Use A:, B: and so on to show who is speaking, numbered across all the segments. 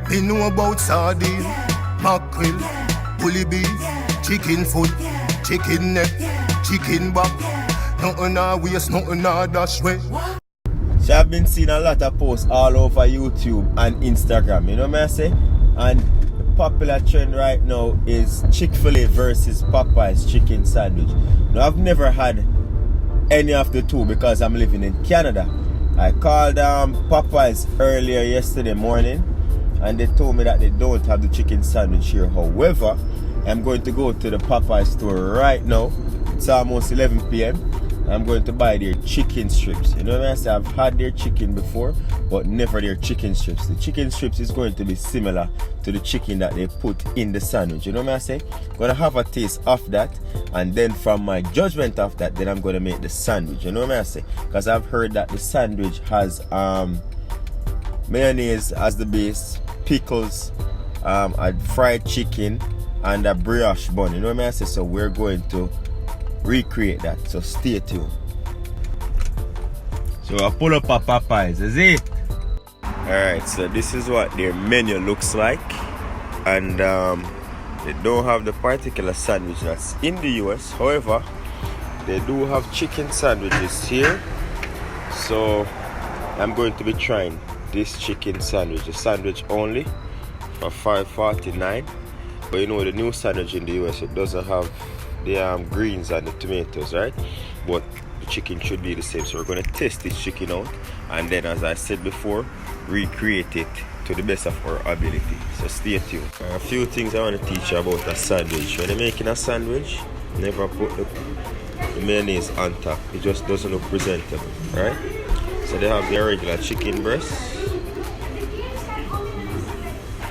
A: Me know about sardine, mackerel, bully beef, chicken foot, chicken neck, chicken back. Nothing I waste, nothing I dash way.
B: So I've been seeing a lot of posts all over YouTube and Instagram, you know what I say? And the popular trend right now is Chick-fil-A versus Popeyes chicken sandwich. Now I've never had any of the two because I'm living in Canada. I called Popeyes earlier yesterday morning and they told me that they don't have the chicken sandwich here. However, I'm going to go to the Popeyes store right now. It's almost 11 p.m. I'm going to buy their chicken strips. You know what I say? I've had their chicken before, but never their chicken strips. The chicken strips is going to be similar to the chicken that they put in the sandwich. You know what I say? I'm going to have a taste of that, and then from my judgment of that, then I'm going to make the sandwich. You know what I say? Because I've heard that the sandwich has mayonnaise as the base, pickles, a fried chicken, and a brioche bun. You know what I say? So we're going to recreate that, so stay tuned. So I pull up a Popeyes, is it? Alright, so this is what their menu looks like, and they don't have the particular sandwich that's in the US. However, they do have chicken sandwiches here, so I'm going to be trying this chicken sandwich, the sandwich only for $5.49. But you know, the new sandwich in the US, it doesn't have the greens and the tomatoes, right? But the chicken should be the same. So we're going to test this chicken out, and then, as I said before, recreate it to the best of our ability. So stay tuned. A few things I want to teach you about a sandwich. When you're making a sandwich, never put the mayonnaise on top. It just doesn't look presentable, right? So they have their regular chicken breast,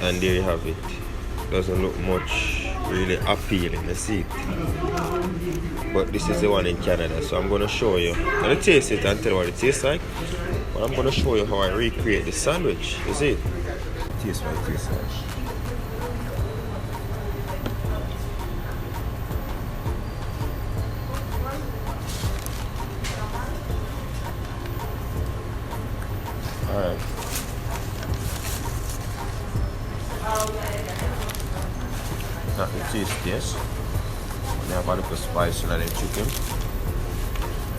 B: and there you have it. Doesn't look much really appealing, you see it. But this is the one in Canada, so I'm going to show you. I'm going to taste it and tell you what it tastes like, but I'm going to show you how I recreate the sandwich. You see it? Taste what it tastes like. Alright. Not the tastiest. They have a little spice in the chicken.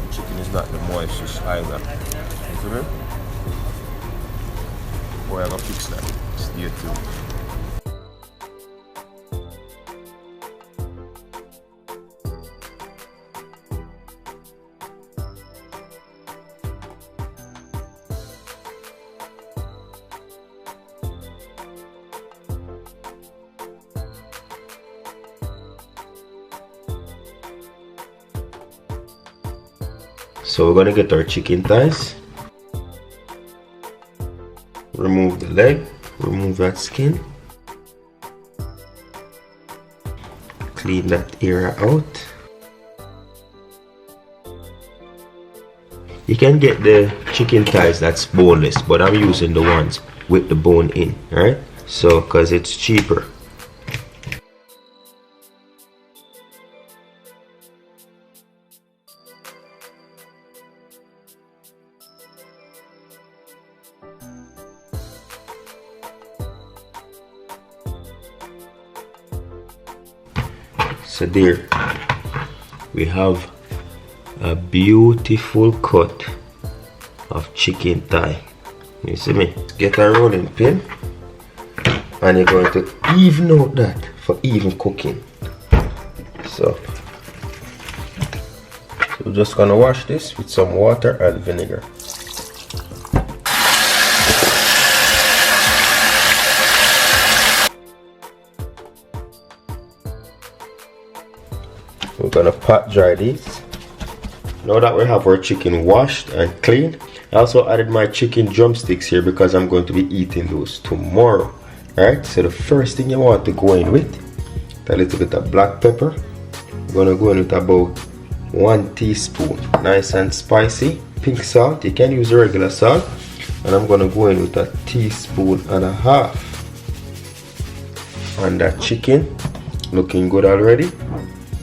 B: The chicken is not the moistest either. You feel me? Boy, I'm gonna fix that. Stay tuned. So we're gonna get our chicken thighs. Remove the leg, remove that skin. Clean that area out. You can get the chicken thighs that's boneless, but I'm using the ones with the bone in, right? So, cause it's cheaper. So there we have a beautiful cut of chicken thigh. You see me? Get a rolling pin, and you're going to even out that for even cooking. So we're just gonna wash this with some water and vinegar. We're gonna pot dry these. Now that we have our chicken washed and clean, I also added my chicken drumsticks here because I'm going to be eating those tomorrow. Alright, so the first thing you want to go in with, a little bit of black pepper. We're gonna go in with about 1 teaspoon, nice and spicy. Pink salt, you can use regular salt, and I'm gonna go in with 1.5 teaspoons. And that chicken looking good already.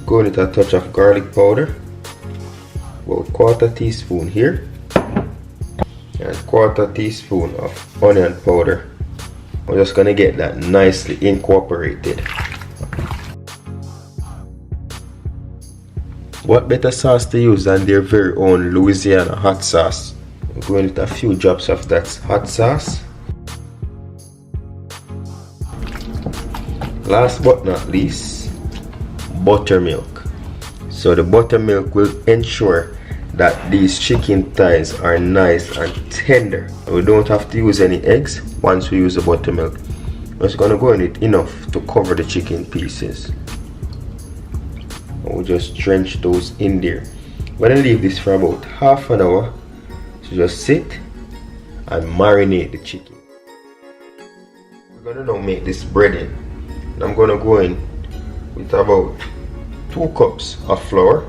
B: Go in with a touch of garlic powder, about 1/4 teaspoon here, and 1/4 teaspoon of onion powder. We're just gonna get that nicely incorporated. What better sauce to use than their very own Louisiana hot sauce? We're going with a few drops of that hot sauce. Last but not least, buttermilk. So the buttermilk will ensure that these chicken thighs are nice and tender. We don't have to use any eggs once we use the buttermilk. We're just gonna go in it enough to cover the chicken pieces. We'll just drench those in there. We're gonna leave this for about half an hour. So just sit and marinate the chicken. We're gonna now make this breading. And I'm gonna go in with about 2 cups of flour,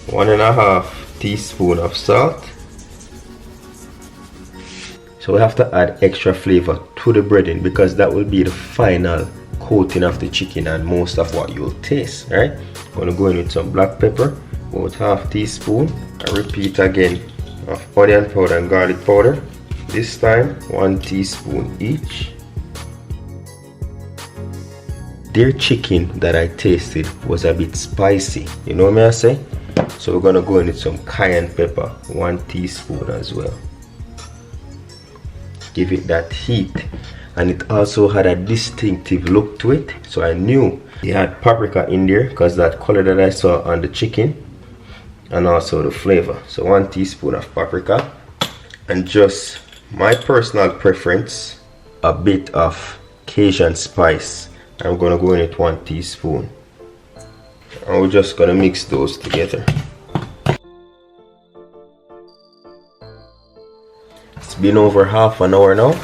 B: 1.5 teaspoons of salt. So we have to add extra flavor to the breading because that will be the final coating of the chicken and most of what you'll taste, right? I'm gonna go in with some black pepper, about 1/2 teaspoon. I repeat again of onion powder and garlic powder. This time 1 teaspoon each. Their chicken that I tasted was a bit spicy, you know what I say? So we're gonna go in with some cayenne pepper, 1 teaspoon as well. Give it that heat, and it also had a distinctive look to it, so I knew they had paprika in there because that color that I saw on the chicken, and also the flavor. So 1 teaspoon of paprika, and just my personal preference, a bit of Cajun spice. I'm gonna go in at 1 teaspoon, and we're just gonna mix those together. It's been over half an hour now.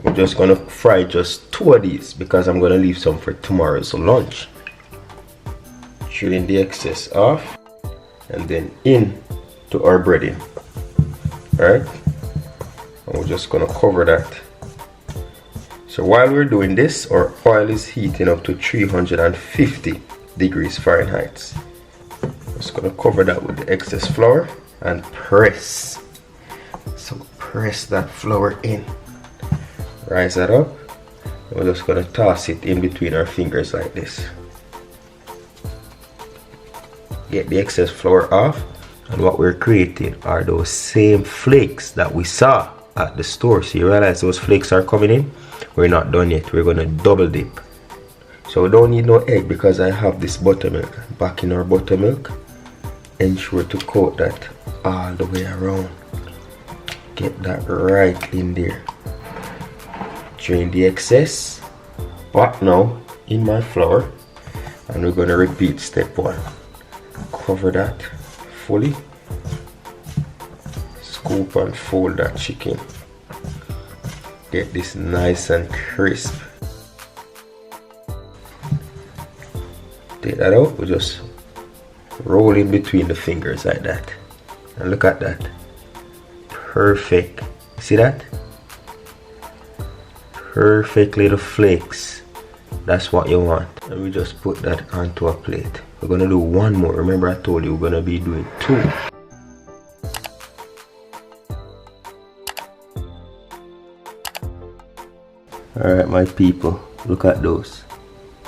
B: We're just gonna fry just 2 of these because I'm gonna leave some for tomorrow's lunch. Trimming the excess off and then in to our breading. Alright, and we're just gonna cover that. So while we're doing this, our oil is heating up to 350 degrees Fahrenheit. Just gonna cover that with the excess flour and press. So press that flour in. Rise that up. We're just gonna toss it in between our fingers like this. Get the excess flour off, and what we're creating are those same flakes that we saw at the store. So you realize those flakes are coming in? We're not done yet. We're gonna double dip. So we don't need no egg because I have this buttermilk. Back in our buttermilk, ensure to coat that all the way around. Get that right in there. Drain the excess. Back now in my flour, and we're gonna repeat step 1. Cover that fully. Scoop and fold that chicken. Get this nice and crisp. Take that out. We just roll in between the fingers like that, and look at that. Perfect. See that? Perfect little flakes. That's what you want. And we just put that onto a plate. We're gonna do 1 more. Remember I told you we're gonna be doing 2. Alright my people, look at those.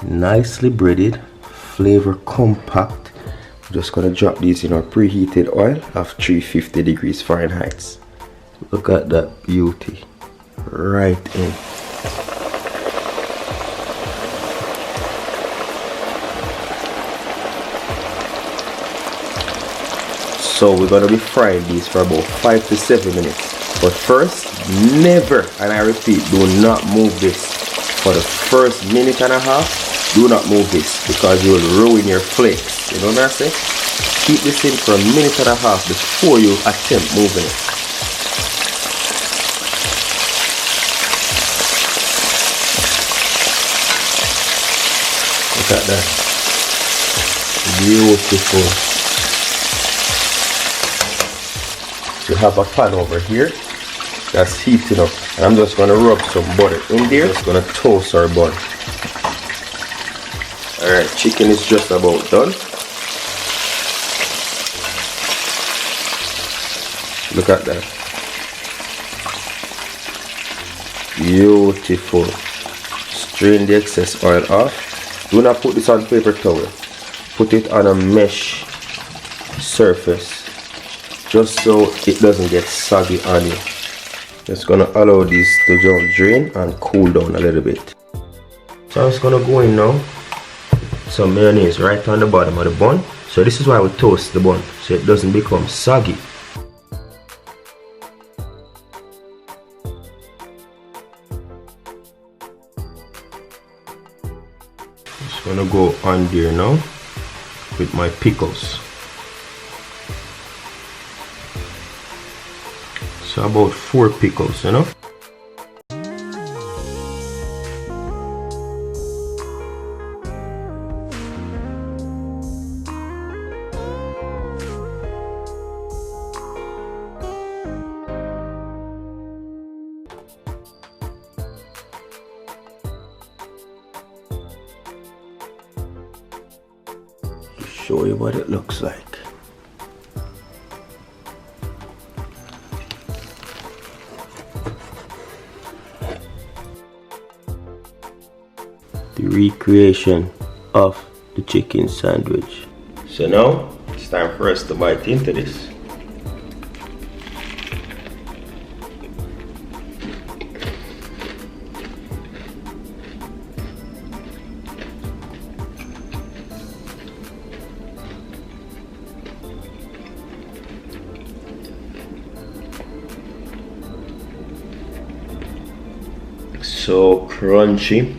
B: Nicely breaded, flavor compact. I'm just gonna drop these in our preheated oil of 350 degrees Fahrenheit. Look at that beauty. Right in. So we're gonna be frying these for about 5 to 7 minutes. But first, never, and I repeat, do not move this. For the first 1.5 minutes, do not move this because you will ruin your flakes. You know what I'm saying? Keep this in for 1.5 minutes before you attempt moving it. Look at that. Beautiful. You have a pan over here that's heating up, and I'm just going to rub some butter in there. Just going to toast our bun. Alright, chicken is just about done. Look at that. Beautiful. Strain the excess oil off. Do not put this on paper towel. Put it on a mesh surface just so it doesn't get soggy on you. Just gonna allow this to just drain and cool down a little bit. So I'm just gonna go in now. Some mayonnaise right on the bottom of the bun. So this is why we toast the bun, so it doesn't become soggy. Just gonna go on there now with my pickles. So about 4 pickles, you know. Show you what it looks like. The recreation of the chicken sandwich. So now it's time for us to bite into this. So crunchy.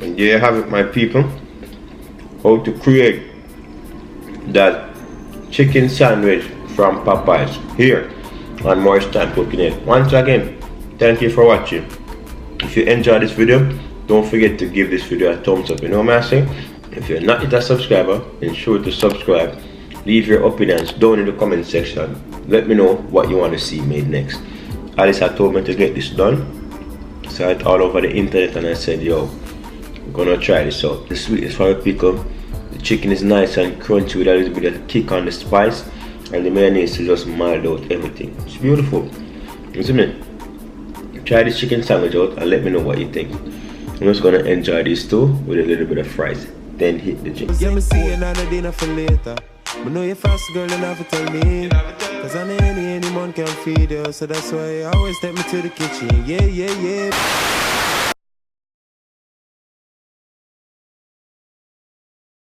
B: And there you have it, my people. How to create that chicken sandwich from Popeyes here on Morris Time Cooking It. Once again, thank you for watching. If you enjoyed this video, don't forget to give this video a thumbs up. You know what I'm saying? If you're not yet a subscriber, ensure to subscribe. Leave your opinions down in the comment section. Let me know what you want to see made next. Alice had told me to get this done. Saw it all over the internet and I said, yo, I'm gonna try this out. The sweetness from the pickle. The chicken is nice and crunchy with a little bit of kick on the spice. And the mayonnaise to just mild out everything. It's beautiful. Listen me. Try this chicken sandwich out and let me know what you think. I'm just gonna enjoy this too with a little bit of fries. Then hit the gym.
C: Yeah, me see another dinner for later. But know you fast, girl, you never tell me. Cause any man can feed you. So that's why you always take me to the kitchen. Yeah, yeah, yeah.